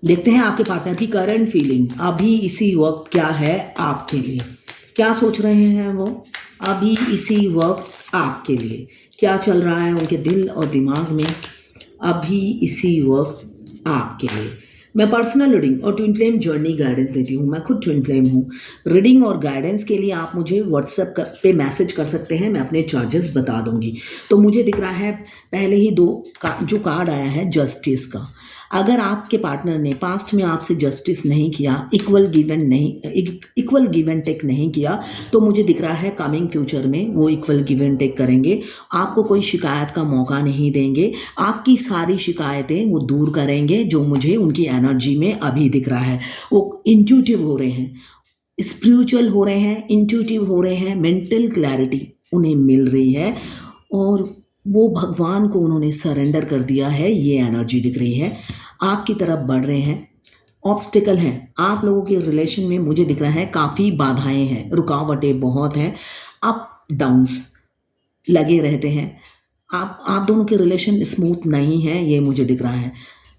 देखते हैं आपके पार्टनर की करंट फीलिंग अभी इसी वक्त क्या है आपके लिए। क्या सोच रहे हैं वो अभी इसी वक्त आपके लिए? क्या चल रहा है उनके दिल और दिमाग में अभी इसी वक्त आपके लिए? मैं पर्सनल रीडिंग और ट्विन फ्लेम जर्नी गाइडेंस देती हूँ। मैं खुद ट्विन फ्लेम हूँ। रीडिंग और गाइडेंस के लिए आप मुझे व्हाट्सएप पे मैसेज कर सकते हैं। मैं अपने चार्जेस बता दूंगी। तो मुझे दिख रहा है पहले ही जो कार्ड आया है जस्टिस का। अगर आपके पार्टनर ने पास्ट में आपसे जस्टिस नहीं किया, इक्वल गिव एंड टेक नहीं किया, तो मुझे दिख रहा है कमिंग फ्यूचर में वो इक्वल गिव एंड टेक करेंगे। आपको कोई शिकायत का मौका नहीं देंगे। आपकी सारी शिकायतें वो दूर करेंगे। जो मुझे उनकी एनर्जी में अभी दिख रहा है, वो इंट्यूटिव हो रहे हैं, स्पिरिचुअल हो रहे हैं, इंट्यूटिव हो रहे हैं, मेंटल क्लैरिटी उन्हें मिल रही है और वो भगवान को उन्होंने सरेंडर कर दिया है। ये एनर्जी दिख रही है। आपकी तरफ बढ़ रहे हैं। ऑब्स्टिकल हैं आप लोगों के रिलेशन में। मुझे दिख रहा है काफ़ी बाधाएं हैं, रुकावटें बहुत हैं, अप डाउन्स लगे रहते हैं। आप दोनों के रिलेशन स्मूथ नहीं है, ये मुझे दिख रहा है।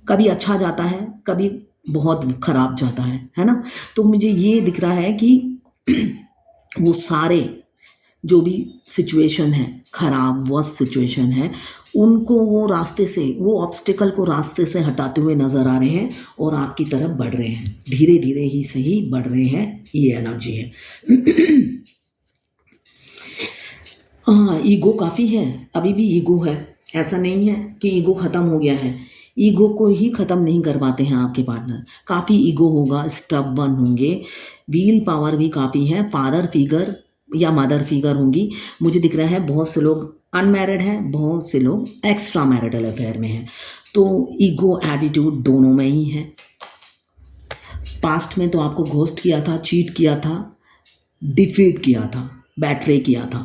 कभी अच्छा जाता है, कभी बहुत खराब जाता है ना? तो मुझे ये दिख रहा है कि वो सारे जो भी सिचुएशन है, खराब वर्स्ट सिचुएशन है, उनको वो रास्ते से, वो ऑब्स्टिकल को रास्ते से हटाते हुए नजर आ रहे हैं और आपकी तरफ बढ़ रहे हैं। धीरे धीरे ही सही बढ़ रहे हैं। ये एनर्जी है। हाँ, ईगो काफ़ी है, अभी भी ईगो है। ऐसा नहीं है कि ईगो ख़त्म हो गया है। ईगो को ही ख़त्म नहीं कर पाते हैं आपके पार्टनर। काफ़ी ईगो होगा, स्टबर्न होंगे, व्हील पावर भी काफ़ी है। फादर फिगर या मदर फिगर होंगी। मुझे दिख रहा है बहुत से लोग अनमैरिड हैं, बहुत से लोग एक्स्ट्रा मैरिटल अफेयर में हैं। तो ईगो एटीट्यूड दोनों में ही है। पास्ट में तो आपको घोस्ट किया था, चीट किया था, डिफीट किया था, बैट्रे किया था,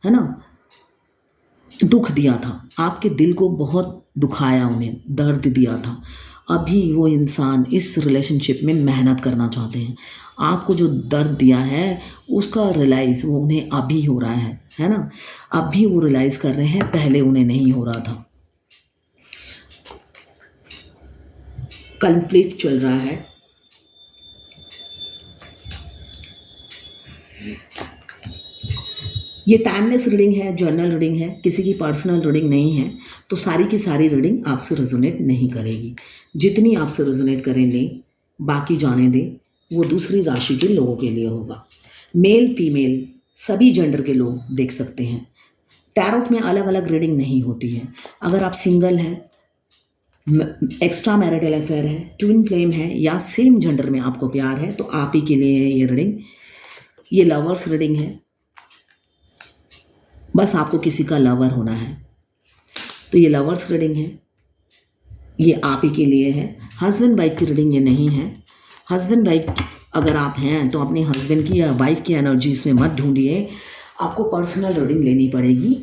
है ना? दुख दिया था, आपके दिल को बहुत दुखाया, उन्हें दर्द दिया था। अभी वो इंसान इस रिलेशनशिप में मेहनत करना चाहते हैं। आपको जो दर्द दिया है उसका रियलाइज़ वो उन्हें अभी हो रहा है ना? अभी वो रियलाइज़ कर रहे हैं, पहले उन्हें नहीं हो रहा था। कॉन्फ्लिक्ट चल रहा है। ये टाइमलेस रीडिंग है, जर्नल रीडिंग है, किसी की पर्सनल रीडिंग नहीं है। तो सारी की सारी रीडिंग आपसे रेजोनेट नहीं करेगी। जितनी आपसे रेजोनेट करेंगे बाकी जाने दें, वो दूसरी राशि के लोगों के लिए होगा। मेल फीमेल सभी जेंडर के लोग देख सकते हैं। टैरोट में अलग अलग रीडिंग नहीं होती है। अगर आप सिंगल हैं, एक्स्ट्रा मैरिटल अफेयर है, ट्विन फ्लेम है या सेम जेंडर में आपको प्यार है, तो आप ही के लिए है ये रीडिंग। ये लवर्स रीडिंग है। बस आपको किसी का लवर होना है, तो ये लवर्स रीडिंग है, ये आप ही के लिए है। हस्बैंड वाइफ की रीडिंग ये नहीं है। हस्बैंड वाइफ अगर आप हैं तो अपने हस्बैंड की या वाइफ की एनर्जी इसमें मत ढूंढिए। आपको पर्सनल रीडिंग लेनी पड़ेगी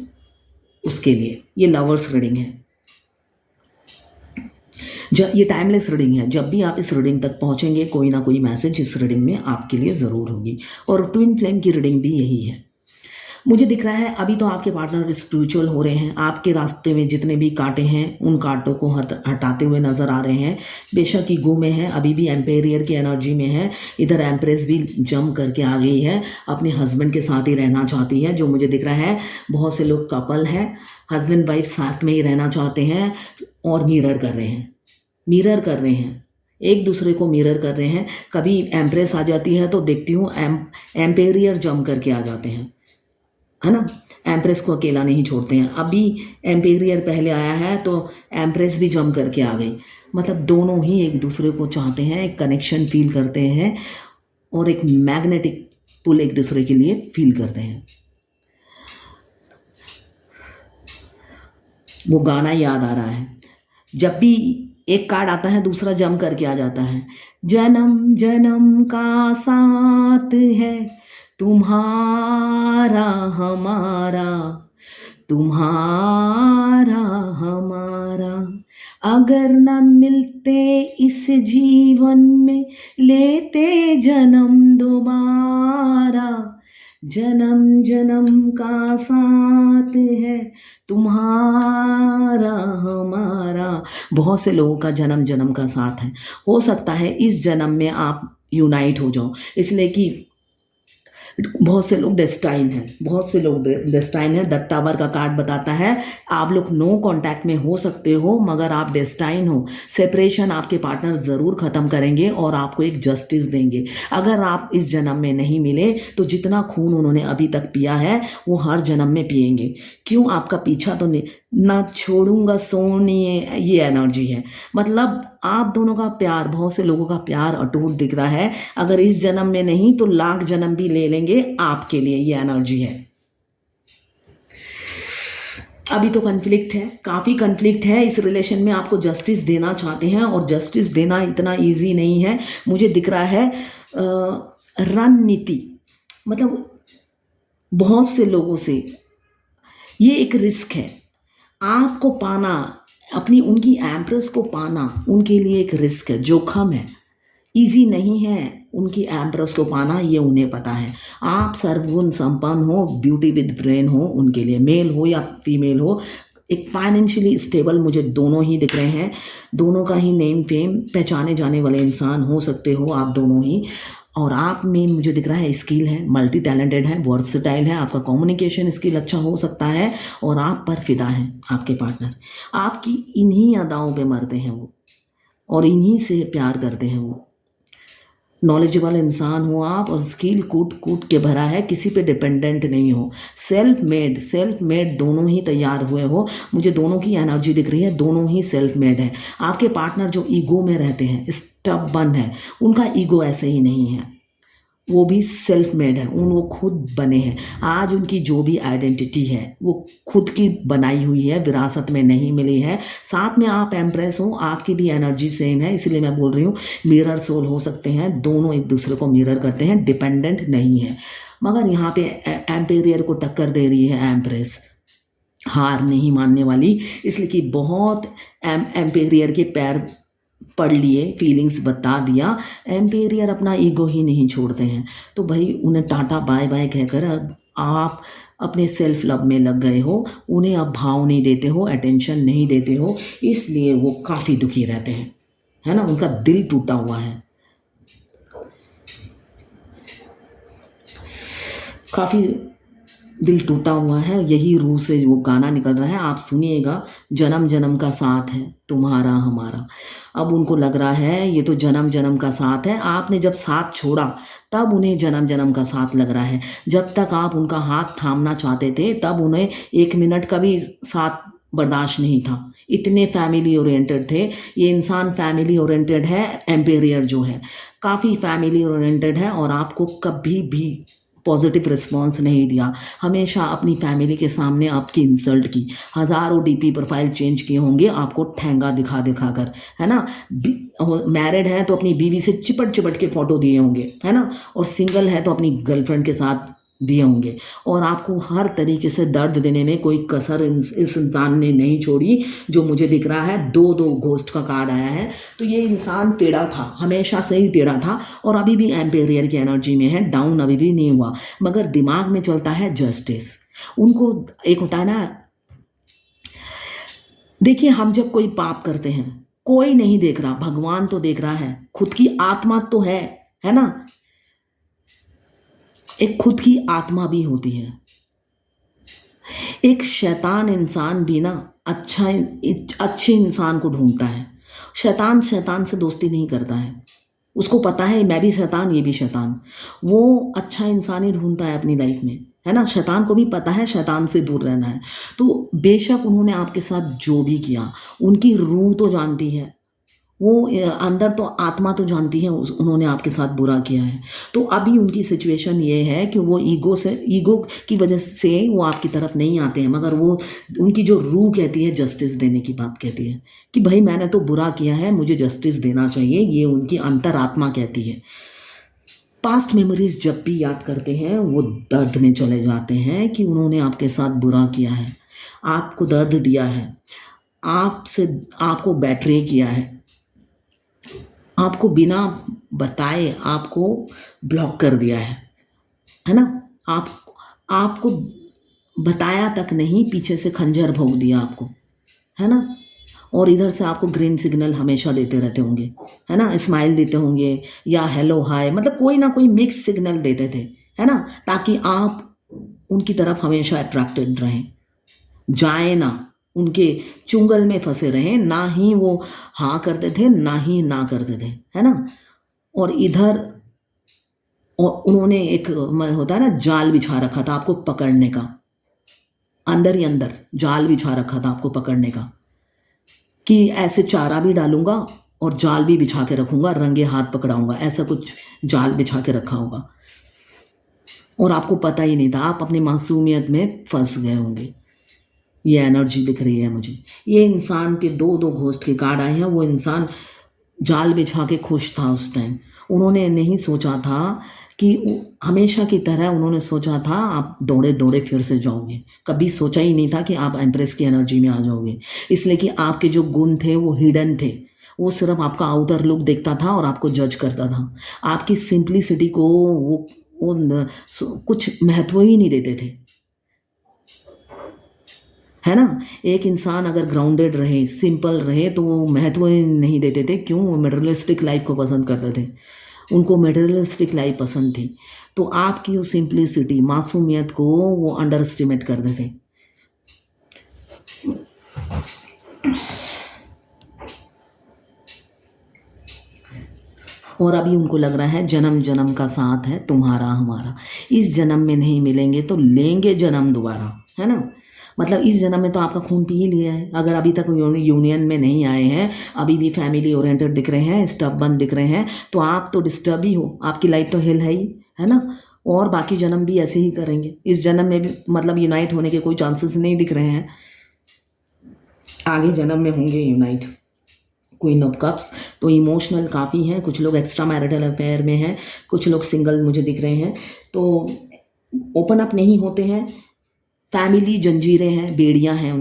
उसके लिए। ये लवर्स रीडिंग है। जब ये टाइमलेस रीडिंग है, जब भी आप इस रीडिंग तक पहुंचेंगे कोई ना कोई मैसेज इस रीडिंग में आपके लिए ज़रूर होगी। और ट्विन फ्लेम की रीडिंग भी यही है। मुझे दिख रहा है अभी तो आपके पार्टनर स्पिरिचुअल हो रहे हैं। आपके रास्ते में जितने भी कांटे हैं उन कांटों को हटाते हुए नजर आ रहे हैं। बेशक ईगो में है, अभी भी एम्पेरियर की एनर्जी में है। इधर एम्प्रेस भी जम करके आ गई है, अपने हस्बैंड के साथ ही रहना चाहती है। जो मुझे दिख रहा है बहुत से लोग कपल हैं, हस्बैंड वाइफ साथ में ही रहना चाहते हैं और मिरर कर रहे हैं, मिरर कर रहे हैं, एक दूसरे को मिरर कर रहे हैं। कभी एम्प्रेस आ जाती है तो देखती हूँ एम्पेरियर जम करके आ जाते हैं, है ना? एम्प्रेस को अकेला नहीं छोड़ते हैं। अभी एम्पेरियर पहले आया है तो एम्प्रेस भी जम करके आ गई। मतलब दोनों ही एक दूसरे को चाहते हैं, एक कनेक्शन फील करते हैं और एक मैग्नेटिक पुल एक दूसरे के लिए फील करते हैं। वो गाना याद आ रहा है, जब भी एक कार्ड आता है दूसरा जम करके आ जाता है। जन्म जन्म का साथ है तुम्हारा हमारा, तुम्हारा हमारा। अगर न मिलते इस जीवन में, लेते जन्म दोबारा, जन्म जन्म का साथ है तुम्हारा हमारा। बहुत से लोगों का जन्म जन्म का साथ है। हो सकता है इस जन्म में आप यूनाइट हो जाओ, इसलिए कि बहुत से लोग डेस्टाइन हैं, बहुत से लोग डेस्टाइन हैं। द टावर का कार्ड बताता है आप लोग नो कांटेक्ट में हो सकते हो, मगर आप डेस्टाइन हो। सेपरेशन आपके पार्टनर ज़रूर ख़त्म करेंगे और आपको एक जस्टिस देंगे। अगर आप इस जन्म में नहीं मिले तो जितना खून उन्होंने अभी तक पिया है वो हर जन्म में पिएंगे। क्यों? आपका पीछा तो नहीं ना छोड़ूंगा सोनी, ये एनर्जी है। मतलब आप दोनों का प्यार, बहुत से लोगों का प्यार अटूट दिख रहा है। अगर इस जन्म में नहीं तो लाख जन्म भी ले लेंगे आपके लिए, ये एनर्जी है। अभी तो कन्फ्लिक्ट है, काफ़ी कन्फ्लिक्ट है इस रिलेशन में। आपको जस्टिस देना चाहते हैं और जस्टिस देना इतना इजी नहीं है। मुझे दिख रहा है रणनीति, मतलब बहुत से लोगों से ये एक रिस्क है। आपको पाना, अपनी उनकी एम्प्रेस को पाना उनके लिए एक रिस्क है, जोखम है। इजी नहीं है उनकी एम्प्रेस को पाना, ये उन्हें पता है। आप सर्वगुण संपन्न हो, ब्यूटी विद ब्रेन हो, उनके लिए मेल हो या फीमेल हो, एक फाइनेंशियली स्टेबल मुझे दोनों ही दिख रहे हैं। दोनों का ही नेम फेम पहचाने जाने वाले इंसान हो सकते हो आप दोनों ही। और आप में मुझे दिख रहा है स्किल है, मल्टी टैलेंटेड है, वर्सटाइल है, आपका कम्युनिकेशन स्किल अच्छा हो सकता है और आप पर फिदा है आपके पार्टनर। आपकी इन्हीं अदाओं पे मरते हैं वो और इन्हीं से प्यार करते हैं वो। नॉलेजेबल इंसान हो आप और स्किल कूट कूट के भरा है, किसी पे डिपेंडेंट नहीं हो। सेल्फ मेड दोनों ही तैयार हुए हो। मुझे दोनों की एनर्जी दिख रही है, दोनों ही सेल्फ मेड है। आपके पार्टनर जो ईगो में रहते हैं, स्टबर्न है, उनका ईगो ऐसे ही नहीं है। वो भी सेल्फ मेड है, वो खुद बने हैं। आज उनकी जो भी आइडेंटिटी है वो खुद की बनाई हुई है, विरासत में नहीं मिली है। साथ में आप एम्प्रेस हो, आपकी भी एनर्जी सेम है, इसलिए मैं बोल रही हूँ मिरर सोल हो सकते हैं। दोनों एक दूसरे को मिरर करते हैं, डिपेंडेंट नहीं है। मगर यहाँ पे एम्पेरियर को टक्कर दे रही है एम्प्रेस, हार नहीं मानने वाली, इसलिए कि बहुत एम्पेरियर के पैर पढ़ लिए, फीलिंग्स बता दिया। एम्पेरियर अपना ईगो ही नहीं छोड़ते हैं। तो भाई उन्हें टाटा बाय बाय कहकर अब आप अपने सेल्फ लव में लग गए हो, उन्हें अब भाव नहीं देते हो, अटेंशन नहीं देते हो, इसलिए वो काफ़ी दुखी रहते हैं, है ना। उनका दिल टूटा हुआ है, काफ़ी दिल टूटा हुआ है। यही रूह से वो गाना निकल रहा है, आप सुनिएगा। जन्म जन्म का साथ है तुम्हारा हमारा। अब उनको लग रहा है ये तो जन्म जन्म का साथ है। आपने जब साथ छोड़ा तब उन्हें जन्म जन्म का साथ लग रहा है। जब तक आप उनका हाथ थामना चाहते थे तब उन्हें 1 मिनट का भी साथ बर्दाश्त नहीं था। इतने फैमिली ओरिएंटेड थे। ये इंसान फैमिली ओरिएंटेड है, एम्पेरियर जो है काफ़ी फैमिली ओरिएंटेड है और आपको कभी भी पॉजिटिव रिस्पॉन्स नहीं दिया। हमेशा अपनी फैमिली के सामने आपकी इंसल्ट की, हज़ारों डीपी प्रोफाइल चेंज किए होंगे आपको ठेंगा दिखा दिखा कर, है ना। मैरिड है तो अपनी बीवी से चिपट चिपट के फ़ोटो दिए होंगे, है ना। और सिंगल है तो अपनी गर्लफ्रेंड के साथ दिए होंगे। और आपको हर तरीके से दर्द देने में कोई कसर इस इंसान ने नहीं छोड़ी। जो मुझे दिख रहा है, दो दो घोस्ट का कार्ड आया है, तो ये इंसान टेढ़ा था, हमेशा से ही टेढ़ा था और अभी भी एम्पेरियर की एनर्जी में है, डाउन अभी भी नहीं हुआ। मगर दिमाग में चलता है जस्टिस। उनको एक होता है ना, देखिए हम जब कोई पाप करते हैं कोई नहीं देख रहा, भगवान तो देख रहा है, खुद की आत्मा तो है ना। एक खुद की आत्मा भी होती है। एक शैतान इंसान भी ना अच्छे इंसान को ढूंढता है। शैतान शैतान से दोस्ती नहीं करता है, उसको पता है मैं भी शैतान ये भी शैतान। वो अच्छा इंसान ही ढूंढता है अपनी लाइफ में, है ना। शैतान को भी पता है शैतान से दूर रहना है। तो बेशक उन्होंने आपके साथ जो भी किया, उनकी रूह तो जानती है, वो अंदर तो आत्मा तो जानती है उन्होंने आपके साथ बुरा किया है। तो अभी उनकी सिचुएशन ये है कि वो ईगो की वजह से वो आपकी तरफ नहीं आते हैं, मगर वो उनकी जो रूह कहती है जस्टिस देने की बात कहती है कि भाई मैंने तो बुरा किया है, मुझे जस्टिस देना चाहिए, ये उनकी अंतरात्मा कहती है। पास्ट मेमोरीज जब भी याद करते हैं वो दर्द में चले जाते हैं कि उन्होंने आपके साथ बुरा किया है, आपको दर्द दिया है, आपको बैटरे किया है, आपको बिना बताए आपको ब्लॉक कर दिया है ना। आप आपको बताया तक नहीं, पीछे से खंजर भोंक दिया आपको, है ना? और इधर से आपको ग्रीन सिग्नल हमेशा देते रहते होंगे, है ना? स्माइल देते होंगे या हेलो हाय, मतलब कोई ना कोई मिक्स सिग्नल देते थे, है ना? ताकि आप उनकी तरफ हमेशा अट्रैक्टेड रहें, जाएँ ना, उनके चुंगल में फँसे रहें, ना ही वो हाँ करते थे, ना ही ना करते थे, है ना? और इधर उन्होंने एक होता है ना, जाल बिछा रखा था आपको पकड़ने का, अंदर ही अंदर जाल बिछा रखा था आपको पकड़ने का, कि ऐसे चारा भी डालूँगा और जाल भी बिछा के रखूँगा, रंगे हाथ पकड़ाऊँगा, ऐसा कुछ जाल बिछा के रखा होगा और आपको पता ही नहीं था, आप अपनी मासूमियत में फँस गए होंगे। ये एनर्जी दिख रही है मुझे। ये इंसान के 2-2 घोस्ट के कार्ड आए हैं, वो इंसान जाल बिछा के खुश था उस टाइम। उन्होंने नहीं सोचा था कि हमेशा की तरह उन्होंने सोचा था आप दौड़े-दौड़े फिर से जाओगे। कभी सोचा ही नहीं था कि आप एम्प्रेस की एनर्जी में आ जाओगे। इसलिए कि आपके जो गुण थे वो हिडन थे। वो सिर्फ़ आपका आउटर लुक देखता था और आपको जज करता था। आपकी सिम्प्लिसिटी को वो कुछ महत्व ही नहीं देते थे। है ना? एक इंसान अगर ग्राउंडेड रहे, सिंपल रहे तो वो महत्व ही नहीं देते थे। क्यों? वो मटेरियलिस्टिक लाइफ़ को पसंद करते थे। उनको मटेरियलिस्टिक लाइफ़ पसंद थी। तो आपकी वो सिंप्लिसिटी, मासूमियत को वो अंडर एस्टिमेट करते थे। और अभी उनको लग रहा है जन्म-जन्म का साथ है तुम्हारा हमारा। इस जन्म में नहीं मिलेंगे तो लेंगे जन्म दोबारा, है ना? मतलब इस जन्म में तो आपका खून पी ही लिया है। अगर अभी तक यूनियन में नहीं आए हैं, अभी भी फैमिली ओरिएंटेड दिख रहे हैं, स्टबर्न दिख रहे हैं, तो आप तो डिस्टर्ब ही हो। आपकी लाइफ तो हेल है ही, है ना? और बाकी जन्म भी ऐसे ही करेंगे। इस जन्म में भी मतलब यूनाइट होने के कोई चांसेस नहीं दिख रहे हैं। आगे जन्म में होंगे यूनाइट। क्वीन ऑफ कप्स तो इमोशनल काफ़ी हैं, कुछ लोग एक्स्ट्रा मैरिटल अफेयर में हैं, कुछ लोग सिंगल मुझे दिख रहे हैं, तो ओपन अप नहीं होते हैं। फैमिली जंजीरें हैं, बेड़ियां हैं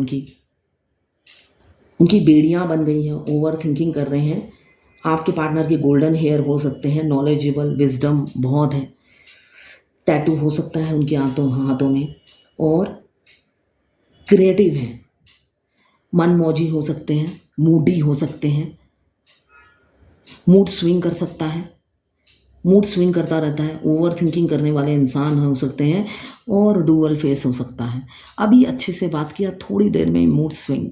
उनकी बेड़ियां बन गई हैं, ओवर थिंकिंग कर रहे हैं। आपके पार्टनर के गोल्डन हेयर हो सकते हैं, नॉलेजेबल, विजडम बहुत है, टैटू हो सकता है उनके हाथों में, और क्रिएटिव हैं, मनमौजी हो सकते हैं, मूडी हो सकते हैं, मूड स्विंग कर सकता है, मूड स्विंग करता रहता है, ओवर थिंकिंग करने वाले इंसान हो सकते हैं, और डुअल फेस हो सकता है। अभी अच्छे से बात किया, थोड़ी देर में मूड स्विंग,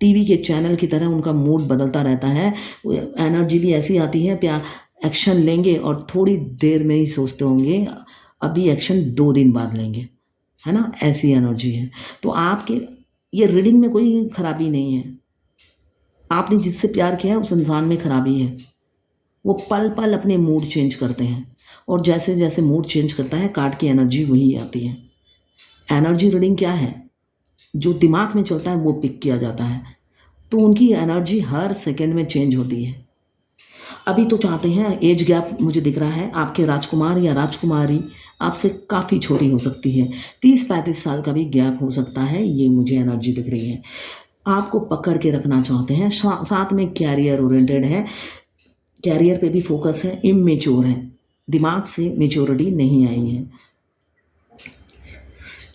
टीवी के चैनल की तरह उनका मूड बदलता रहता है। एनर्जी भी ऐसी आती है, एक्शन लेंगे और थोड़ी देर में ही सोचते होंगे अभी एक्शन 2 दिन बाद लेंगे, है ना? ऐसी एनर्जी है। तो आपके ये रीडिंग में कोई खराबी नहीं है। आपने जिससे प्यार किया है उस इंसान में खराबी है। वो पल पल अपने मूड चेंज करते हैं, और जैसे जैसे मूड चेंज करता है कार्ड की एनर्जी वही आती है। एनर्जी रीडिंग क्या है? जो दिमाग में चलता है वो पिक किया जाता है। तो उनकी एनर्जी हर सेकंड में चेंज होती है। अभी तो चाहते हैं, एज गैप मुझे दिख रहा है, आपके राजकुमार या राजकुमारी आपसे काफ़ी छोटी हो सकती है, 30-35 साल का भी गैप हो सकता है, ये मुझे एनर्जी दिख रही है। आपको पकड़ के रखना चाहते हैं, साथ में कैरियर ओरिएंटेड है, कैरियर पे भी फोकस है, इमेच्योर है, दिमाग से मेच्योरिटी नहीं आई है।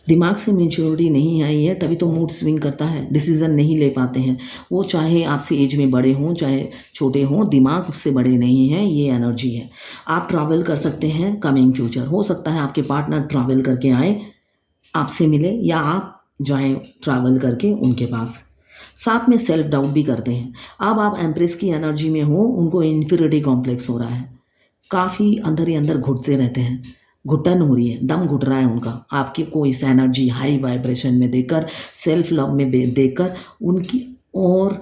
दिमाग से मेच्योरिटी नहीं आई है, तभी तो मूड स्विंग करता है, डिसीज़न नहीं ले पाते हैं। वो चाहे आपसे एज में बड़े हों चाहे छोटे हों, दिमाग से बड़े नहीं हैं, ये एनर्जी है। आप ट्रैवल कर सकते हैं कमिंग फ्यूचर, हो सकता है आपके पार्टनर ट्रैवल करके आए, आपसे मिले, या आप जाएँ ट्रैवल करके उनके पास। साथ में सेल्फ डाउट भी करते हैं। अब आप एम्प्रेस की एनर्जी में हो, उनको इन्फीरियरिटी कॉम्प्लेक्स हो रहा है, काफ़ी अंदर ही अंदर घुटते रहते हैं, घुटन हो रही है, दम घुट रहा है उनका, आपकी कोई इस एनर्जी हाई वाइब्रेशन में देकर, सेल्फ लव में देकर उनकी, और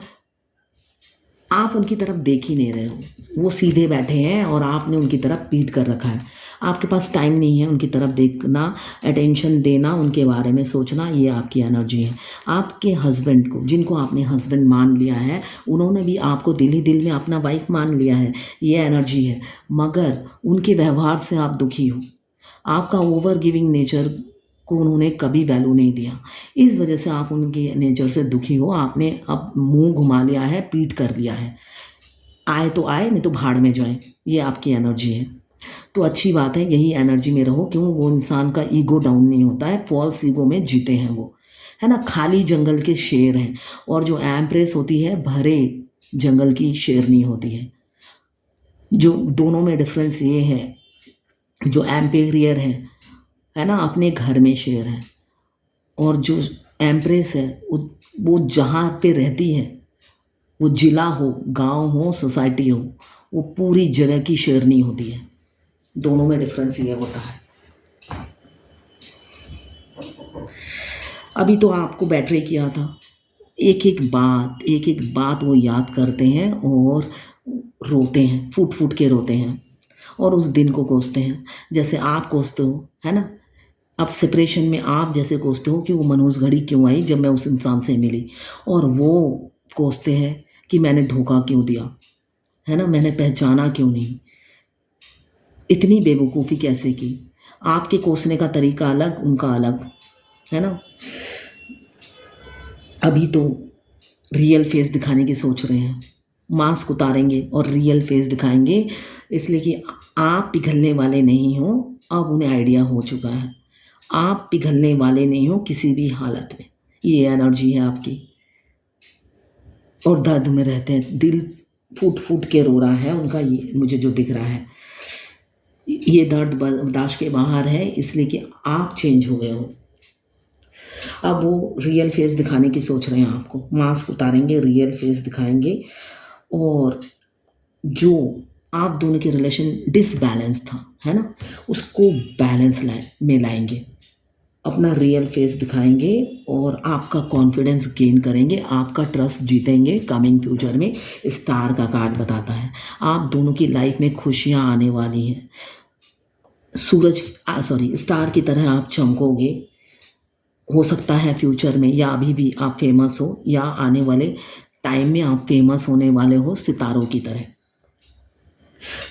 आप उनकी तरफ देख ही नहीं रहे हो, वो सीधे बैठे हैं और आपने उनकी तरफ पीट कर रखा है। आपके पास टाइम नहीं है उनकी तरफ देखना, अटेंशन देना, उनके बारे में सोचना, ये आपकी एनर्जी है। आपके हस्बैंड को, जिनको आपने हस्बैंड मान लिया है, उन्होंने भी आपको दिल ही दिल में अपना वाइफ मान लिया है, ये एनर्जी है। मगर उनके व्यवहार से आप दुखी हो, आपका ओवर गिविंग नेचर को उन्होंने कभी वैल्यू नहीं दिया, इस वजह से आप उनके नेचर से दुखी हो। आपने अब मुंह घुमा लिया है, पीट कर लिया है, आए तो आए, नहीं तो भाड़ में जाए, ये आपकी एनर्जी है। तो अच्छी बात है, यही एनर्जी में रहो। क्यों? वो इंसान का ईगो डाउन नहीं होता है, फॉल्स ईगो में जीते हैं वो, है ना। खाली जंगल के शेर हैं, और जो एम्प्रेस होती है भरे जंगल की शेरनी होती है। जो दोनों में डिफरेंस ये है, जो एम्पेरियर है ना, अपने घर में शेर है, और जो एम्प्रेस है वो जहाँ पे रहती है, वो जिला हो, गांव हो, सोसाइटी हो, वो पूरी जगह की शेरनी होती है। दोनों में डिफरेंस ये होता है। अभी तो आपको बैटरी किया था, एक एक बात वो याद करते हैं और रोते हैं, फूट फूट के रोते हैं, और उस दिन को कोसते हैं जैसे आप कोसते हो, है ना। अब सेपरेशन में आप जैसे कोसते हो कि वो मनहूस घड़ी क्यों आई जब मैं उस इंसान से मिली, और वो कोसते हैं कि मैंने धोखा क्यों दिया, है ना, मैंने पहचाना क्यों नहीं, इतनी बेवकूफ़ी कैसे की। आपके कोसने का तरीका अलग, उनका अलग, है ना। अभी तो रियल फेस दिखाने की सोच रहे हैं, मास्क उतारेंगे और रियल फेस दिखाएंगे, इसलिए कि आप पिघलने वाले नहीं हो। अब उन्हें आइडिया हो चुका है, आप पिघलने वाले नहीं हो किसी भी हालत में। ये एनर्जी है आपकी, और दर्द में रहते हैं, दिल फूट फूट के रो रहा है उनका, ये मुझे जो दिख रहा है, ये दर्द बर्दाश्त के बाहर है, इसलिए कि आप चेंज हो गए हो। अब वो रियल फेस दिखाने की सोच रहे हैं आपको, मास्क उतारेंगे, रियल फेस दिखाएंगे, और जो आप दोनों के रिलेशन डिसबैलेंस था, है ना, उसको बैलेंस में लाएंगे, अपना रियल फेस दिखाएंगे, और आपका कॉन्फिडेंस गेन करेंगे, आपका ट्रस्ट जीतेंगे। कमिंग फ्यूचर में स्टार का कार्ड बताता है आप दोनों की लाइफ में खुशियाँ आने वाली हैं। स्टार की तरह आप चमकोगे। हो सकता है फ्यूचर में या अभी भी आप फेमस हो, या आने वाले टाइम में आप फेमस होने वाले हो सितारों की तरह।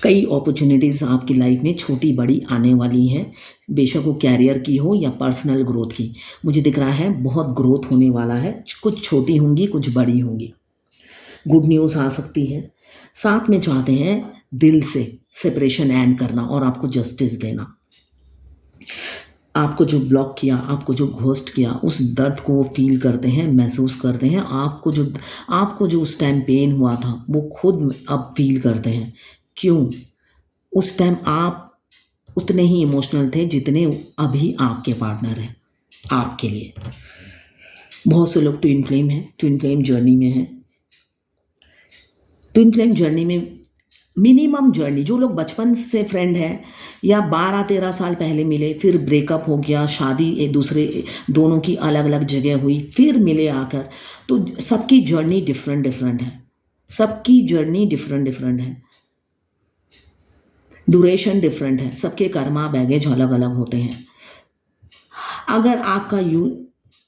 कई अपॉर्चुनिटीज़ आपकी लाइफ में छोटी बड़ी आने वाली हैं, बेशक वो कैरियर की हो या पर्सनल ग्रोथ की। मुझे दिख रहा है बहुत ग्रोथ होने वाला है, कुछ छोटी होंगी, कुछ बड़ी होंगी। गुड न्यूज़ आ सकती है। साथ में चाहते हैं दिल से सेपरेशन एंड करना और आपको जस्टिस देना। आपको जो ब्लॉक किया, आपको जो घोस्ट किया, उस दर्द को वो फील करते हैं, महसूस करते हैं। आपको जो उस टाइम पेन हुआ था वो खुद अब फील करते हैं। क्यों? उस टाइम आप उतने ही इमोशनल थे जितने अभी आपके पार्टनर हैं आपके लिए। बहुत से लोग ट्विन फ्लेम हैं, ट्विन फ्लेम जर्नी में हैं। ट्विन फ्लेम जर्नी में मिनिमम जर्नी, जो लोग बचपन से फ्रेंड हैं या 12-13 साल पहले मिले, फिर ब्रेकअप हो गया, शादी एक दूसरे दोनों की अलग अलग जगह हुई, फिर मिले आकर, तो सबकी जर्नी डिफरेंट डिफरेंट है। सबकी जर्नी डिफरेंट डिफरेंट है, ड्यूरेशन डिफरेंट है, सबके कर्मा बैगेज अलग अलग होते हैं। अगर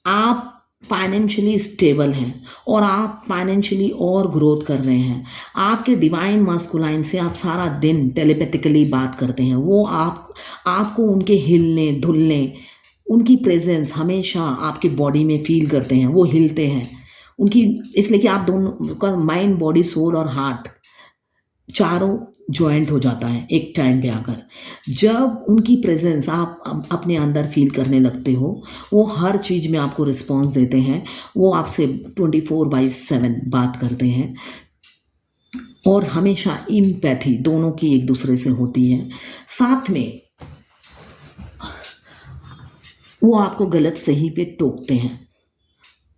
आप फाइनेंशियली स्टेबल हैं और आप फाइनेंशियली और ग्रोथ कर रहे हैं, आपके डिवाइन मास्कुलाइन से आप सारा दिन टेलीपैथिकली बात करते हैं, वो आपको उनके हिलने डुलने, उनकी प्रेजेंस हमेशा आपके बॉडी में फील करते हैं, वो हिलते हैं उनकी, इसलिए कि आप दोनों का माइंड बॉडी सोल और हार्ट चारों जॉइंट हो जाता है एक टाइम पे आकर। जब उनकी प्रेजेंस आप अपने अंदर फील करने लगते हो, वो हर चीज़ में आपको रिस्पॉन्स देते हैं, वो आपसे 24/7 बात करते हैं, और हमेशा एम्पैथी दोनों की एक दूसरे से होती है। साथ में वो आपको गलत सही पे टोकते हैं,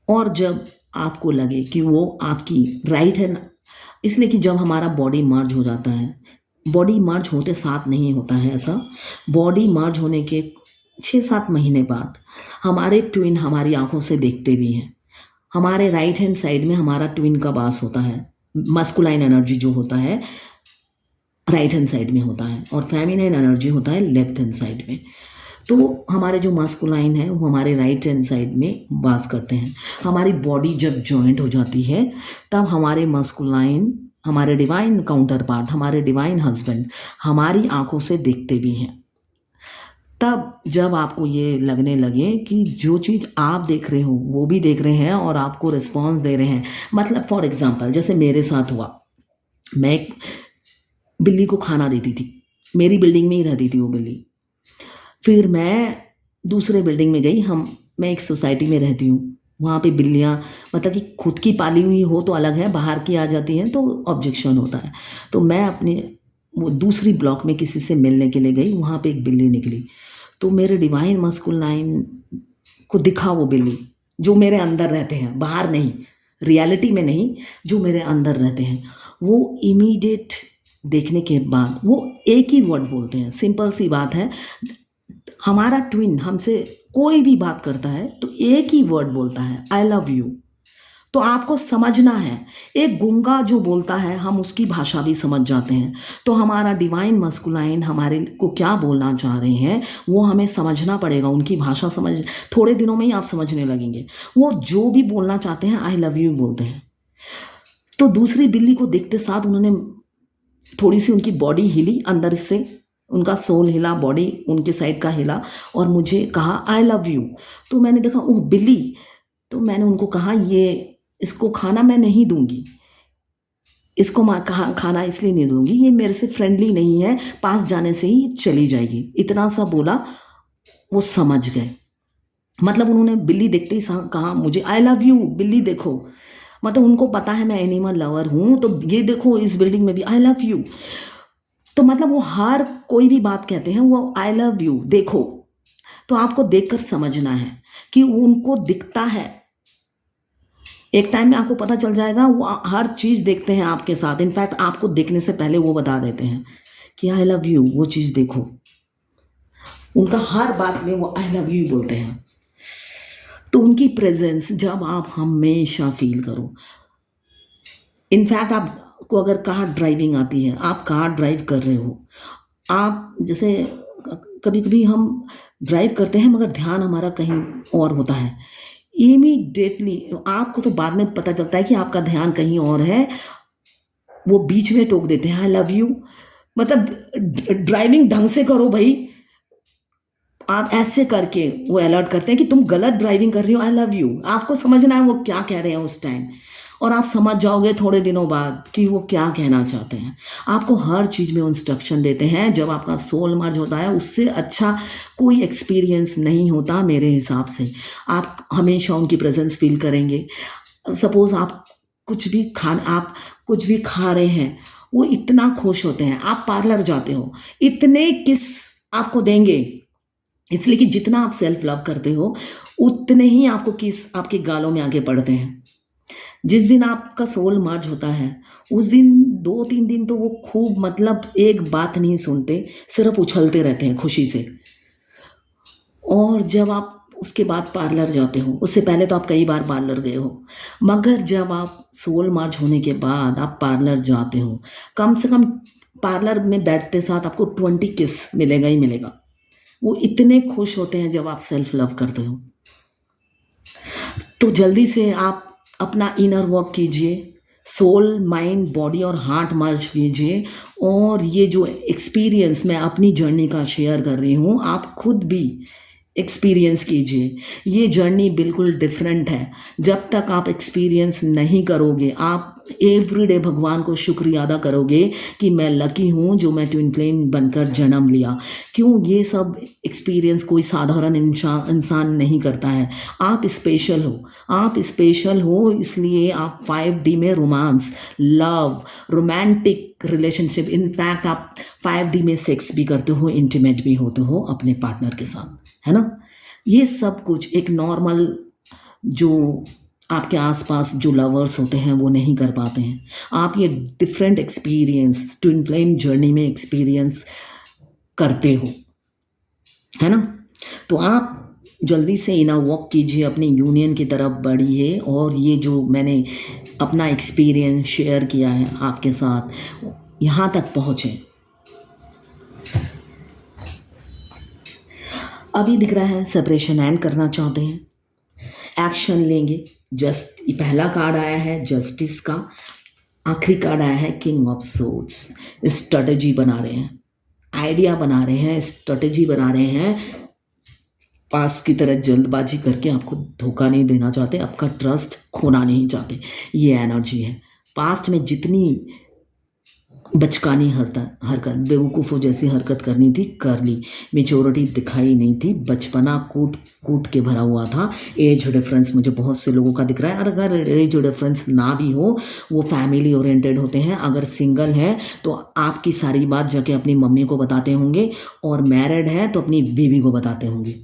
और जब आपको लगे कि वो आपकी राइट है, इसलिए कि जब हमारा बॉडी मर्ज हो जाता है, बॉडी मर्ज होते साथ नहीं होता है ऐसा, बॉडी मर्ज होने के 6-7 महीने बाद हमारे ट्विन हमारी आंखों से देखते भी हैं। हमारे राइट हैंड साइड में हमारा ट्विन का वास होता है, मस्कुलाइन एनर्जी जो होता है राइट हैंड साइड में होता है, और फेमिनाइन एनर्जी होता है लेफ्ट हैंड साइड में। तो हमारे जो मास्कुलाइन है वो हमारे राइट हैंड साइड में वास करते हैं। हमारी बॉडी जब जॉइंट हो जाती है, तब हमारे मास्कुलाइन, हमारे डिवाइन काउंटर पार्ट, हमारे डिवाइन हस्बैंड हमारी आंखों से देखते भी हैं। तब जब आपको ये लगने लगे कि जो चीज़ आप देख रहे हो वो भी देख रहे हैं और आपको रिस्पॉन्स दे रहे हैं, मतलब फॉर एग्जाम्पल जैसे मेरे साथ हुआ, मैं एक बिल्ली को खाना देती थी, मेरी बिल्डिंग में ही रहती थी वो बिल्ली। फिर मैं दूसरे बिल्डिंग में गई। मैं एक सोसाइटी में रहती हूँ, वहाँ पे बिल्लियाँ मतलब कि खुद की पाली हुई हो तो अलग है, बाहर की आ जाती हैं तो ऑब्जेक्शन होता है। तो मैं अपने वो दूसरी ब्लॉक में किसी से मिलने के लिए गई, वहाँ पे एक बिल्ली निकली। तो मेरे डिवाइन मस्कुलाइन को दिखा वो बिल्ली, जो मेरे अंदर रहते हैं, बाहर नहीं, रियलिटी में नहीं, जो मेरे अंदर रहते हैं। वो इमीडिएट देखने के बाद वो एक ही वर्ड बोलते हैं, सिंपल सी बात है। हमारा ट्विन हमसे कोई भी बात करता है तो एक ही वर्ड बोलता है, आई लव यू। तो आपको समझना है, एक गूंगा जो बोलता है हम उसकी भाषा भी समझ जाते हैं। तो हमारा डिवाइन मस्कुलाइन हमारे को क्या बोलना चाह रहे हैं वो हमें समझना पड़ेगा। उनकी भाषा समझ, थोड़े दिनों में ही आप समझने लगेंगे। वो जो भी बोलना चाहते हैं आई लव यू बोलते हैं। तो दूसरी बिल्ली को देखते साथ उन्होंने थोड़ी सी उनकी बॉडी हिली, अंदर से उनका सोल हिला, बॉडी उनके साइड का हिला और मुझे कहा आई लव यू। तो मैंने देखा ओह बिल्ली। तो मैंने उनको कहा ये इसको खाना मैं नहीं दूंगी, इसको मैं खाना इसलिए नहीं दूंगी, ये मेरे से फ्रेंडली नहीं है, पास जाने से ही चली जाएगी। इतना सा बोला, वो समझ गए। मतलब उन्होंने बिल्ली देखते ही कहा मुझे आई लव यू बिल्ली देखो। मतलब उनको पता है मैं एनिमल लवर हूँ, तो ये देखो इस बिल्डिंग में भी आई लव यू। तो मतलब वो हर कोई भी बात कहते हैं वो आई लव यू देखो। तो आपको देखकर समझना है कि उनको दिखता है। एक टाइम में आपको पता चल जाएगा, वो हर चीज़ देखते हैं आपके साथ। इनफैक्ट आपको देखने से पहले वो बता देते हैं कि आई लव यू, वो चीज़ देखो। उनका हर बात में वो आई लव यू बोलते हैं। तो उनकी प्रेजेंस जब आप हमेशा फील करो। इनफैक्ट आपको अगर कार ड्राइविंग आती है, आप कार ड्राइव कर रहे हो, आप जैसे कभी कभी हम ड्राइव करते हैं मगर ध्यान हमारा कहीं और होता है। इमीडिएटली आपको तो बाद में पता चलता है कि आपका ध्यान कहीं और है, वो बीच में टोक देते हैं आई लव यू। मतलब ड्राइविंग ढंग से करो भाई। आप ऐसे करके वो अलर्ट करते हैं कि तुम गलत ड्राइविंग कर रही हो, आई लव यू। आपको समझना है वो क्या कह रहे हैं उस टाइम, और आप समझ जाओगे थोड़े दिनों बाद कि वो क्या कहना चाहते हैं। आपको हर चीज़ में इंस्ट्रक्शन देते हैं। जब आपका सोल मर्ज होता है उससे अच्छा कोई एक्सपीरियंस नहीं होता मेरे हिसाब से। आप हमेशा उनकी प्रेजेंस फील करेंगे। सपोज़ आप कुछ भी खा रहे हैं, वो इतना खुश होते हैं। आप पार्लर जाते हो, इतने किस आपको देंगे, इसलिए कि जितना आप सेल्फ लव करते हो उतने ही आपको किस आपके गालों में आगे पड़ते हैं। जिस दिन आपका सोल मर्ज होता है उस दिन 2-3 दिन तो वो खूब, मतलब एक बात नहीं सुनते, सिर्फ उछलते रहते हैं खुशी से। और जब आप उसके बाद पार्लर जाते हो, उससे पहले तो आप कई बार पार्लर गए हो, मगर जब आप सोल मर्ज होने के बाद आप पार्लर जाते हो, कम से कम पार्लर में बैठते साथ आपको 20 किस मिलेगा ही मिलेगा। वो इतने खुश होते हैं जब आप सेल्फ लव करते हो। तो जल्दी से आप अपना इनर वर्क कीजिए, सोल माइंड बॉडी और हार्ट मर्ज कीजिए। और ये जो एक्सपीरियंस मैं अपनी जर्नी का शेयर कर रही हूँ, आप खुद भी एक्सपीरियंस कीजिए। ये जर्नी बिल्कुल डिफरेंट है। जब तक आप एक्सपीरियंस नहीं करोगे, आप एवरीडे भगवान को शुक्रिया अदा करोगे कि मैं लकी हूँ जो मैं ट्विन फ्लेम बनकर जन्म लिया। क्यों, ये सब एक्सपीरियंस कोई साधारण इंसान नहीं करता है। आप स्पेशल हो, आप स्पेशल हो, इसलिए आप 5D में romance, love, romantic relationship, in fact आप 5D में सेक्स भी करते हो, इंटीमेट भी होते हो अपने पार्टनर के साथ, है ना। ये सब कुछ एक नॉर्मल जो आपके आसपास जो लवर्स होते हैं वो नहीं कर पाते हैं। आप ये different experience twin flame journey में एक्सपीरियंस करते हो, है ना। तो आप जल्दी से इनर वॉक कीजिए, अपनी यूनियन की तरफ बढ़िए। और ये जो मैंने अपना एक्सपीरियंस शेयर किया है आपके साथ, यहाँ तक पहुँचे। अभी दिख रहा है सेपरेशन एंड करना चाहते हैं, एक्शन लेंगे। जस्ट पहला कार्ड आया है जस्टिस का, आखिरी कार्ड आया है किंग ऑफ सोर्ड्स। स्ट्रेटजी बना रहे हैं, आइडिया बना रहे हैं, स्ट्रेटजी बना रहे हैं। पास की तरह जल्दबाजी करके आपको धोखा नहीं देना चाहते, आपका ट्रस्ट खोना नहीं चाहते। ये एनर्जी है। पास्ट में जितनी बचकानी हरकत बेवकूफ़ों जैसी हरकत करनी थी, कर ली। मैच्योरिटी दिखाई नहीं थी, बचपना कूट कूट के भरा हुआ था। एज डिफरेंस मुझे बहुत से लोगों का दिख रहा है, और अगर एज डिफरेंस ना भी हो, वो फैमिली ओरिएंटेड होते हैं। अगर सिंगल है तो आपकी सारी बात जाके अपनी मम्मी को बताते होंगे, और मैरिड है तो अपनी बीवी को बताते होंगे,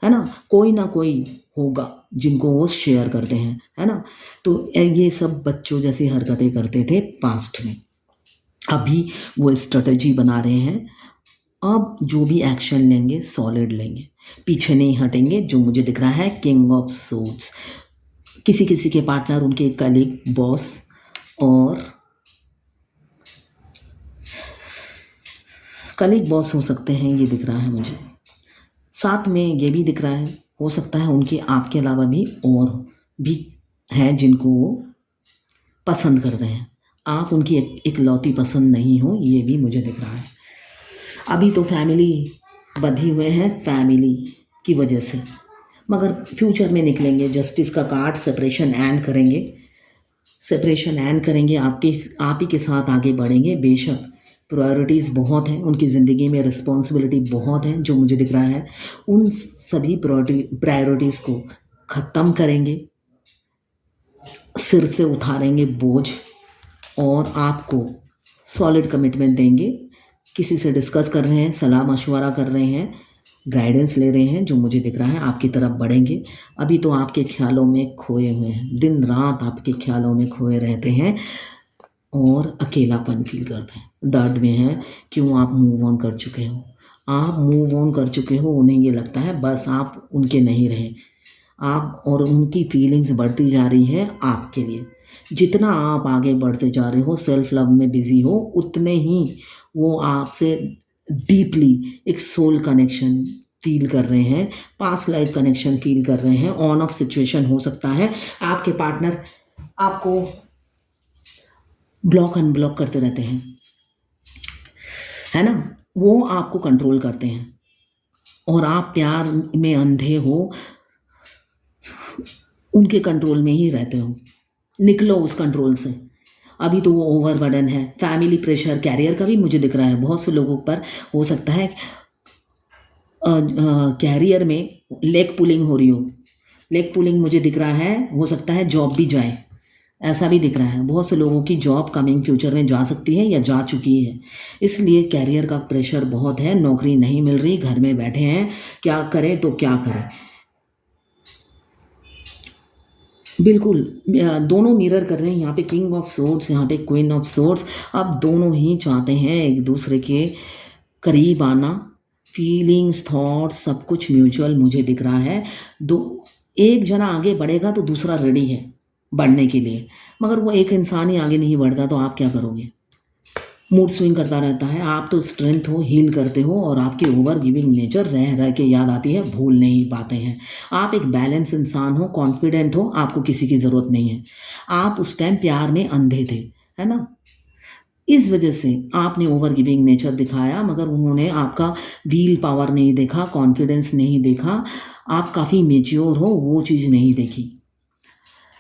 है ना? कोई ना कोई होगा जिनको वो शेयर करते हैं, है ना? तो ये सब बच्चों जैसी हरकतें करते थे पास्ट में। अभी वो स्ट्रेटजी बना रहे हैं। अब जो भी एक्शन लेंगे सॉलिड लेंगे, पीछे नहीं हटेंगे। जो मुझे दिख रहा है किंग ऑफ सोर्ड्स, किसी किसी के पार्टनर, उनके कलीग, बॉस, और कलीग बॉस हो सकते हैं, ये दिख रहा है मुझे। साथ में ये भी दिख रहा है, हो सकता है उनके आपके अलावा भी और भी हैं जिनको वो पसंद करते हैं। आप उनकी इकलौती पसंद नहीं हो, ये भी मुझे दिख रहा है। अभी तो फैमिली बंधी हुए हैं फैमिली की वजह से, मगर फ्यूचर में निकलेंगे। जस्टिस का कार्ड, सेपरेशन एंड करेंगे, सेपरेशन एंड करेंगे, आप ही के साथ आगे बढ़ेंगे। बेशक प्रायोरिटीज़ बहुत हैं उनकी ज़िंदगी में, रिस्पॉन्सिबिलिटी बहुत है जो मुझे दिख रहा है। उन सभी प्रायोरिटीज़ को ख़त्म करेंगे, सिर से उतारेंगे बोझ, और आपको सॉलिड कमिटमेंट देंगे। किसी से डिस्कस कर रहे हैं, सलाह मशवरा कर रहे हैं, गाइडेंस ले रहे हैं, जो मुझे दिख रहा है आपकी तरफ बढ़ेंगे। अभी तो आपके ख्यालों में खोए हुए हैं, दिन रात आपके ख्यालों में खोए रहते हैं, और अकेलापन फील करते हैं, दर्द में हैं। क्यों? आप मूव ऑन कर चुके हो, आप मूव ऑन कर चुके हो। उन्हें ये लगता है बस आप उनके नहीं रहे, आप, और उनकी फीलिंग्स बढ़ती जा रही है आपके लिए। जितना आप आगे बढ़ते जा रहे हो, सेल्फ लव में बिजी हो, उतने ही वो आपसे डीपली एक सोल कनेक्शन फील कर रहे हैं, पास्ट लाइफ कनेक्शन फील कर रहे हैं। ऑन ऑफ सिचुएशन हो सकता है, आपके पार्टनर आपको ब्लॉक अनब्लॉक करते रहते हैं, है ना? वो आपको कंट्रोल करते हैं, और आप प्यार में अंधे हो, उनके कंट्रोल में ही रहते हो। निकलो उस कंट्रोल से। अभी तो वो ओवरबर्डन है, फैमिली प्रेशर, कैरियर का भी मुझे दिख रहा है बहुत से लोगों पर। हो सकता है कैरियर में लेग पुलिंग हो रही हो, लेग पुलिंग मुझे दिख रहा है। हो सकता है जॉब भी जाए, ऐसा भी दिख रहा है। बहुत से लोगों की जॉब कमिंग फ्यूचर में जा सकती है या जा चुकी है, इसलिए कैरियर का प्रेशर बहुत है। नौकरी नहीं मिल रही, घर में बैठे हैं, क्या करें तो क्या करें। बिल्कुल, दोनों मिरर कर रहे हैं। यहाँ पे किंग ऑफ सोर्ड्स, यहाँ पे क्वीन ऑफ सोर्ड्स। अब दोनों ही चाहते हैं एक दूसरे के करीब आना। फीलिंग्स, थॉट्स, सब कुछ म्यूचुअल मुझे दिख रहा है। दो, एक जना आगे बढ़ेगा तो दूसरा रेडी है बढ़ने के लिए, मगर वो एक इंसान ही आगे नहीं बढ़ता, तो आप क्या करोगे? मूड स्विंग करता रहता है। आप तो स्ट्रेंथ हो, हील करते हो, और आपकी ओवर गिविंग नेचर रह रह के याद आती है, भूल नहीं पाते हैं। आप एक बैलेंस इंसान हो, कॉन्फिडेंट हो, आपको किसी की ज़रूरत नहीं है। आप उस टाइम प्यार में अंधे थे, है ना? इस वजह से आपने ओवर गिविंग नेचर दिखाया, मगर उन्होंने आपका व्हील पावर नहीं देखा, कॉन्फिडेंस नहीं देखा। आप काफ़ी मेच्योर हो, वो चीज़ नहीं देखी।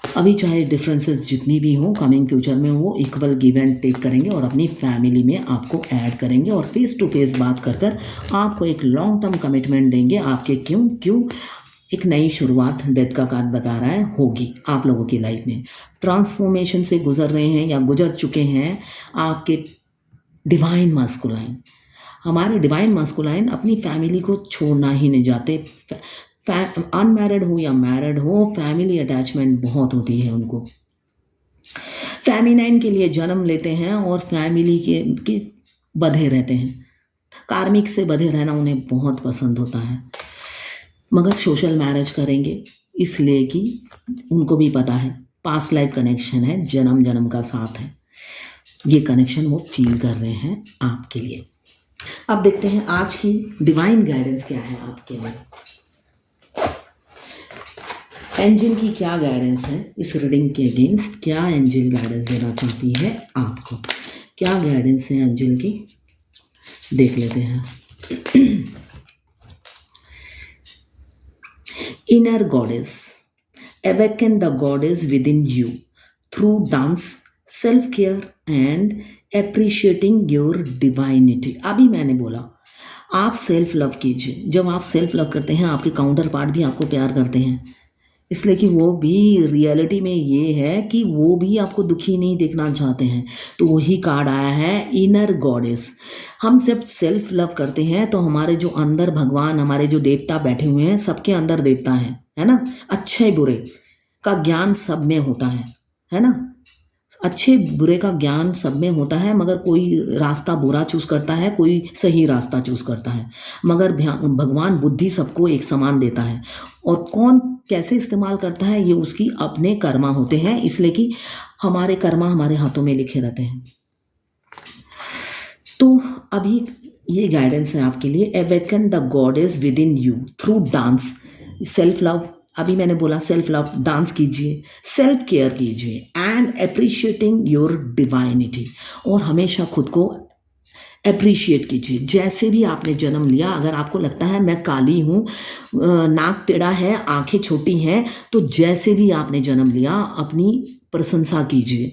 अभी चाहे डिफरेंसेस जितनी भी हों, कमिंग फ्यूचर में वो इक्वल गिव एंड टेक करेंगे, और अपनी फैमिली में आपको ऐड करेंगे, और फेस टू फेस बात कर कर आपको एक लॉन्ग टर्म कमिटमेंट देंगे। आपके क्यों क्यों एक नई शुरुआत, डेथ का कार्ड बता रहा है, होगी आप लोगों की लाइफ में। ट्रांसफॉर्मेशन से गुजर रहे हैं या गुजर चुके हैं आपके डिवाइन मास्कुलाइन। हमारे डिवाइन मास्कुलाइन अपनी फैमिली को छोड़ना ही नहीं जाते। अनमैरिड हो या मैरिड हो, फैमिली अटैचमेंट बहुत होती है उनको। फेमिनाइन के लिए जन्म लेते हैं, और फैमिली के बंधे रहते हैं। कार्मिक से बंधे रहना उन्हें बहुत पसंद होता है, मगर सोशल मैरिज करेंगे इसलिए कि उनको भी पता है पास्ट लाइफ कनेक्शन है, जन्म जन्म का साथ है। ये कनेक्शन वो फील कर रहे हैं आपके लिए। अब देखते हैं आज की डिवाइन गाइडेंस क्या है आपके लिए। एंजल की क्या गाइडेंस है इस रीडिंग के अगेंस्ट? क्या एंजल गाइडेंस देना चाहती है आपको? क्या गाइडेंस है एंजल की, देख लेते हैं। Inner goddess, awaken the goddess within you through dance, self care and appreciating your divinity. अभी मैंने बोला आप सेल्फ लव कीजिए। जब आप सेल्फ लव करते हैं आपके काउंटर पार्ट भी आपको प्यार करते हैं, इसलिए कि वो भी रियलिटी में ये है कि वो भी आपको दुखी नहीं देखना चाहते हैं। तो वही कार्ड आया है इनर गॉडेस। हम जब सेल्फ लव करते हैं तो हमारे जो अंदर भगवान, हमारे जो देवता बैठे हुए हैं, सबके अंदर देवता है ना। अच्छे बुरे का ज्ञान सब में होता है ना। अच्छे बुरे का ज्ञान सब में होता है, मगर कोई रास्ता बुरा चूज करता है, कोई सही रास्ता चूज करता है। मगर भगवान बुद्धि सबको एक समान देता है, और कौन कैसे इस्तेमाल करता है ये उसकी अपने कर्मा होते हैं, इसलिए कि हमारे कर्मा हमारे हाथों में लिखे रहते हैं। तो अभी ये गाइडेंस है आपके लिए। Awaken the goddess with in you through dance. Self love, अभी मैंने बोला सेल्फ लव, डांस कीजिए, सेल्फ केयर कीजिए एंड अप्रिशिएटिंग योर डिवाइनिटी। और हमेशा खुद को अप्रिशिएट कीजिए। जैसे भी आपने जन्म लिया, अगर आपको लगता है मैं काली हूँ, नाक टेढ़ा है, आंखें छोटी हैं, तो जैसे भी आपने जन्म लिया अपनी प्रशंसा कीजिए,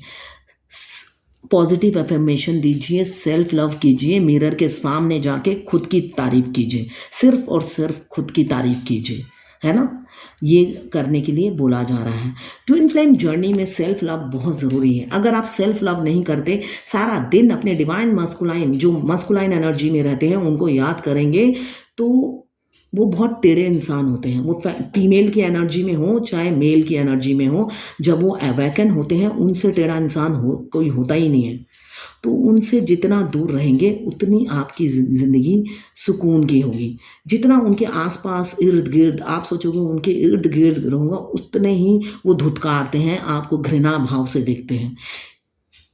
पॉजिटिव अफर्मेशन दीजिए, सेल्फ लव कीजिए, मिरर के सामने जाके खुद की तारीफ कीजिए, सिर्फ और सिर्फ खुद की तारीफ कीजिए, है ना। ये करने के लिए बोला जा रहा है। ट्विन फ्लेम जर्नी में सेल्फ लव बहुत ज़रूरी है। अगर आप सेल्फ लव नहीं करते, सारा दिन अपने डिवाइन मस्कुलाइन, जो मस्कुलाइन एनर्जी में रहते हैं, उनको याद करेंगे, तो वो बहुत टेढ़े इंसान होते हैं। वो फीमेल की एनर्जी में हो चाहे मेल की एनर्जी में हो, जब वो अवेकन होते हैं उनसे टेढ़ा इंसान कोई होता ही नहीं है। तो उनसे जितना दूर रहेंगे उतनी आपकी ज़िंदगी सुकून की होगी। जितना उनके आसपास इर्द गिर्द आप सोचोगे उनके इर्द गिर्द रहूँगा, उतने ही वो धुतकारते हैं, आपको घृणा भाव से देखते हैं।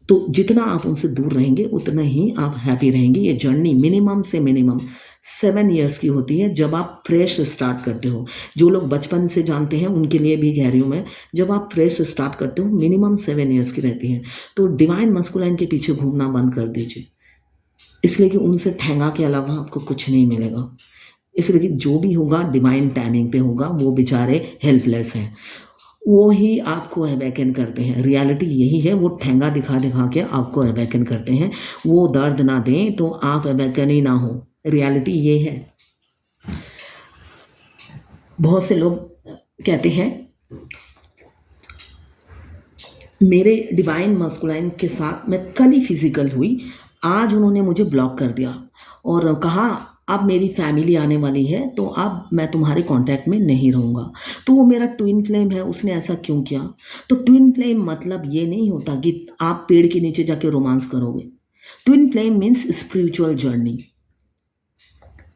तो जितना आप उनसे दूर रहेंगे उतना ही आप हैप्पी रहेंगे। ये जर्नी मिनिमम से मिनिमम 7 ईयर्स की होती है, जब आप फ्रेश स्टार्ट करते हो। जो लोग बचपन से जानते हैं उनके लिए भी कह रही हूँ मैं, जब आप फ्रेश स्टार्ट करते हो मिनिमम 7 ईयर्स की रहती है। तो डिवाइन मस्कुलाइन के पीछे घूमना बंद कर दीजिए, इसलिए कि उनसे ठेंगा के अलावा आपको कुछ नहीं मिलेगा। इसलिए कि जो भी होगा डिवाइन टाइमिंग पे होगा। वो बेचारे हेल्पलेस हैं, वो ही आपको अवेकन करते हैं। रियलिटी यही है, वो ठेंगा दिखा दिखा के आपको अवेकन करते हैं। वो दर्द ना दें तो आप अवेकन ही ना हो। रियलिटी ये है। बहुत से लोग कहते हैं मेरे डिवाइन मस्कुलाइन के साथ मैं कल ही फिजिकल हुई, आज उन्होंने मुझे ब्लॉक कर दिया और कहा अब मेरी फैमिली आने वाली है, तो अब मैं तुम्हारे कांटेक्ट में नहीं रहूँगा। तो वो मेरा ट्विन फ्लेम है, उसने ऐसा क्यों किया। तो ट्विन फ्लेम मतलब ये नहीं होता कि आप पेड़ के नीचे जाके रोमांस करोगे। Twin flame means spiritual journey.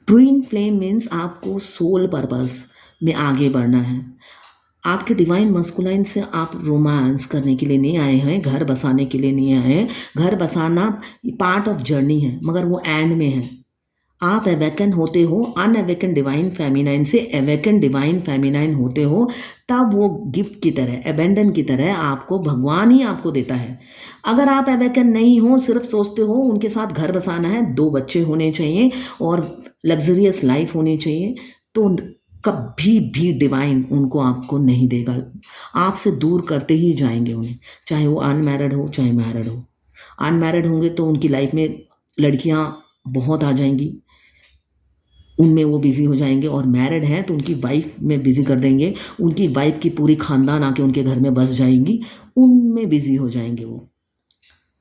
Twin flame means आपको सोल पर्पस में आगे बढ़ना है। आपके डिवाइन मस्कुलाइन से आप रोमांस करने के लिए नहीं आए हैं, घर बसाने के लिए नहीं आए हैं। घर बसाना पार्ट ऑफ जर्नी है, मगर वो एंड में है। आप अवेकन होते हो अनअवेकन डिवाइन फेमिनाइन से अवेकन डिवाइन फेमिनाइन होते हो, तब वो गिफ्ट की तरह, अबेंडन की तरह आपको भगवान ही आपको देता है। अगर आप अवेकन नहीं हो, सिर्फ सोचते हो उनके साथ घर बसाना है, 2 बच्चे होने चाहिए और लग्जरियस लाइफ होनी चाहिए, तो कभी भी डिवाइन उनको आपको नहीं देगा। आपसे दूर करते ही जाएंगे उन्हें, चाहे वो अनमैरिड हो चाहे मैरिड हो। अनमैरिड होंगे तो उनकी लाइफ में लड़कियां बहुत आ जाएंगी, उनमें वो बिज़ी हो जाएंगे, और मैरिड हैं तो उनकी वाइफ में बिज़ी कर देंगे। उनकी वाइफ की पूरी खानदान आके उनके घर में बस जाएंगी, उनमें बिज़ी हो जाएंगे। वो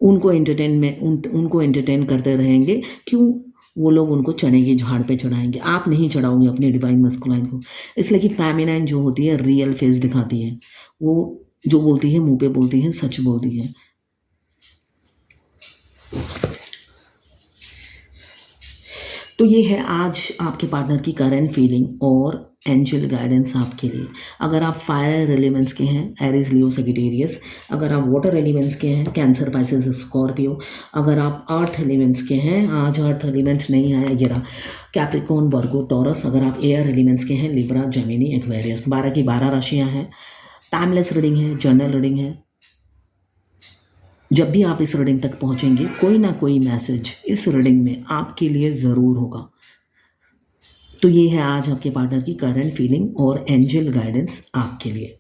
उनको उनको एंटरटेन करते रहेंगे। क्यों? वो लोग उनको चने की झाड़ पे चढ़ाएंगे, आप नहीं चढ़ाओगे अपने डिवाइन मस्कुलाइन को। इसलिए कि फेमिनाइन जो होती है रियल फेस दिखाती है, वो जो बोलती है मुंह पे बोलती है, सच बोलती है। तो ये है आज आपके पार्टनर की करंट फीलिंग और एंजल गाइडेंस आपके लिए। अगर आप फायर एलिमेंट्स के हैं, एरीज, लियो, सजिटेरियस। अगर आप वाटर एलिमेंट्स के हैं, कैंसर, पाइसेस, स्कॉर्पियो। अगर आप अर्थ एलिमेंट्स के हैं, आज अर्थ एलिमेंट नहीं आया, गिरा, कैप्रिकॉर्न, वर्गो, टॉरस। अगर आप एयर एलिमेंट्स के हैं, लिब्रा, जेमिनी, एक्वेरियस। 12 की 12 राशियाँ हैं। टाइमलेस रीडिंग है, जर्नल रीडिंग है। जब भी आप इस रीडिंग तक पहुंचेंगे, कोई ना कोई मैसेज इस रीडिंग में आपके लिए ज़रूर होगा। तो ये है आज आपके पार्टनर की करंट फीलिंग और एंजल गाइडेंस आपके लिए।